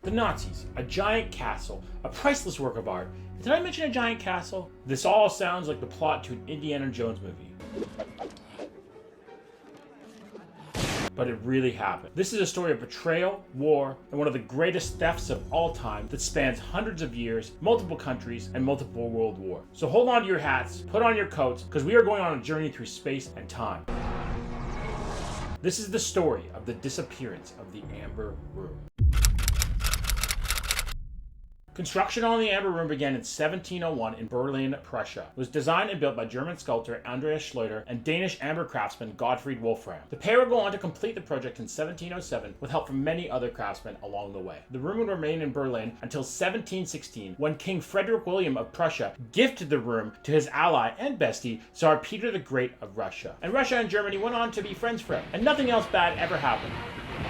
The Nazis, a giant castle, a priceless work of art. Did I mention a giant castle? This all sounds like the plot to an Indiana Jones movie. But it really happened. This is a story of betrayal, war, and one of the greatest thefts of all time that spans hundreds of years, multiple countries, and multiple world wars. So hold on to your hats, put on your coats, because we are going on a journey through space and time. This is the story of the disappearance of the Amber Room. Construction on the Amber Room began in 1701 in Berlin, Prussia. It was designed and built by German sculptor Andreas Schleuder and Danish amber craftsman Gottfried Wolfram. The pair would go on to complete the project in 1707 with help from many other craftsmen along the way. The room would remain in Berlin until 1716 when King Frederick William of Prussia gifted the room to his ally and bestie, Tsar Peter the Great of Russia. And Russia and Germany went on to be friends forever, and nothing else bad ever happened.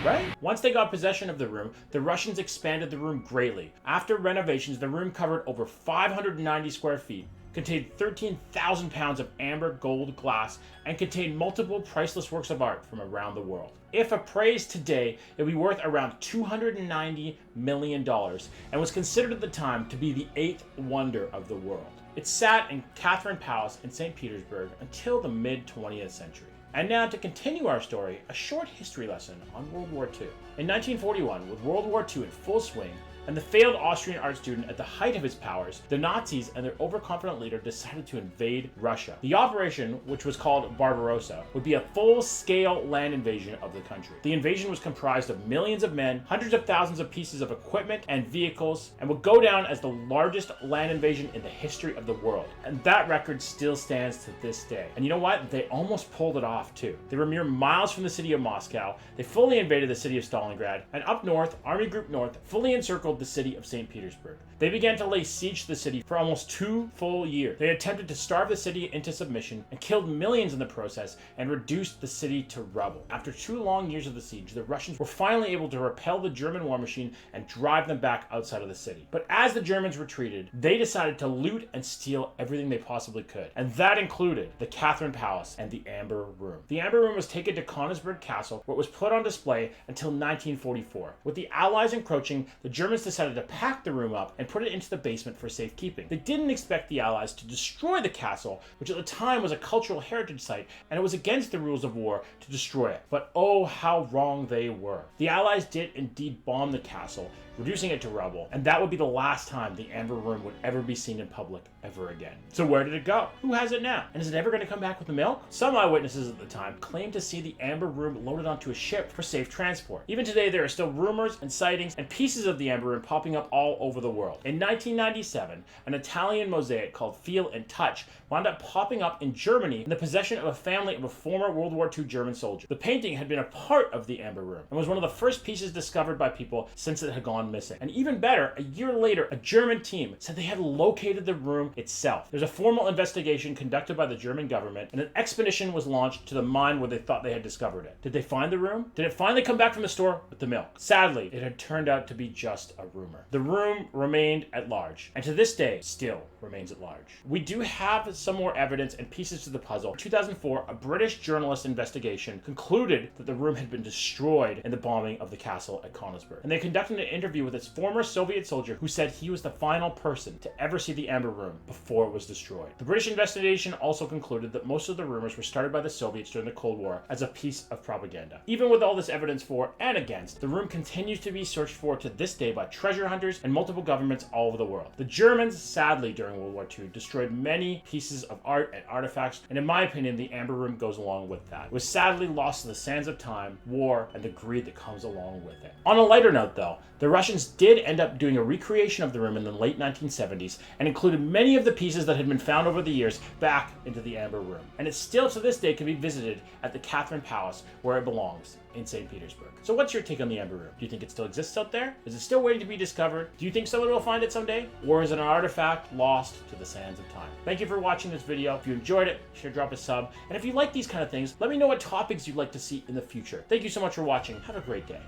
Right? Once they got possession of the room, the Russians expanded the room greatly. After renovations, the room covered over 590 square feet, contained 13,000 pounds of amber, gold, glass, and contained multiple priceless works of art from around the world. If appraised today, it would be worth around $290 million and was considered at the time to be the 8th wonder of the world. It sat in Catherine Palace in St. Petersburg until the mid-20th century. And now, to continue our story, a short history lesson on World War II. In 1941, with World War II in full swing, and the failed Austrian art student at the height of his powers, the Nazis and their overconfident leader decided to invade Russia. The operation, which was called Barbarossa, would be a full-scale land invasion of the country. The invasion was comprised of millions of men, hundreds of thousands of pieces of equipment and vehicles, and would go down as the largest land invasion in the history of the world. And that record still stands to this day. And you know what? They almost pulled it off too. They were mere miles from the city of Moscow, they fully invaded the city of Stalingrad, and up north, Army Group North fully encircled the city of St. Petersburg. They began to lay siege to the city for almost 2 full years. They attempted to starve the city into submission and killed millions in the process and reduced the city to rubble. After 2 long years of the siege, the Russians were finally able to repel the German war machine and drive them back outside of the city. But as the Germans retreated, they decided to loot and steal everything they possibly could. And that included the Catherine Palace and the Amber Room. The Amber Room was taken to Königsberg Castle, where it was put on display until 1944. With the Allies encroaching, the Germans decided to pack the room up and put it into the basement for safekeeping. They didn't expect the Allies to destroy the castle, which at the time was a cultural heritage site, and it was against the rules of war to destroy it. But oh, how wrong they were. The Allies did indeed bomb the castle, reducing it to rubble, and that would be the last time the Amber Room would ever be seen in public ever again. So where did it go? Who has it now? And is it ever going to come back with the milk? Some eyewitnesses at the time claimed to see the Amber Room loaded onto a ship for safe transport. Even today, there are still rumors and sightings and pieces of the Amber Room popping up all over the world. In 1997, an Italian mosaic called Feel and Touch wound up popping up in Germany in the possession of a family of a former World War II German soldier. The painting had been a part of the Amber Room and was one of the first pieces discovered by people since it had gone missing. And even better, a year later, a German team said they had located the room itself. There's a formal investigation conducted by the German government, and an expedition was launched to the mine where they thought they had discovered it. Did they find the room? Did it finally come back from the store with the milk? Sadly, it had turned out to be just a rumor. The room remained at large, and to this day, still remains at large. We do have some more evidence and pieces to the puzzle. In 2004, a British journalist investigation concluded that the room had been destroyed in the bombing of the castle at Königsberg. And they conducted an interview with its former Soviet soldier who said he was the final person to ever see the Amber Room before it was destroyed. The British investigation also concluded that most of the rumors were started by the Soviets during the Cold War as a piece of propaganda. Even with all this evidence for and against, the room continues to be searched for to this day by treasure hunters and multiple governments all over the world. The Germans, sadly, during World War II, destroyed many pieces of art and artifacts, and in my opinion, the Amber Room goes along with that. It was sadly lost to the sands of time, war, and the greed that comes along with it. On a lighter note, though, the Russians did end up doing a recreation of the room in the late 1970s and included many of the pieces that had been found over the years back into the Amber Room. And it still to this day can be visited at the Catherine Palace, where it belongs, in St. Petersburg. So what's your take on the Amber Room? Do you think it still exists out there? Is it still waiting to be discovered? Do you think someone will find it someday? Or is it an artifact lost to the sands of time? Thank you for watching this video. If you enjoyed it, sure drop a sub. And if you like these kind of things, let me know what topics you'd like to see in the future. Thank you so much for watching. Have a great day.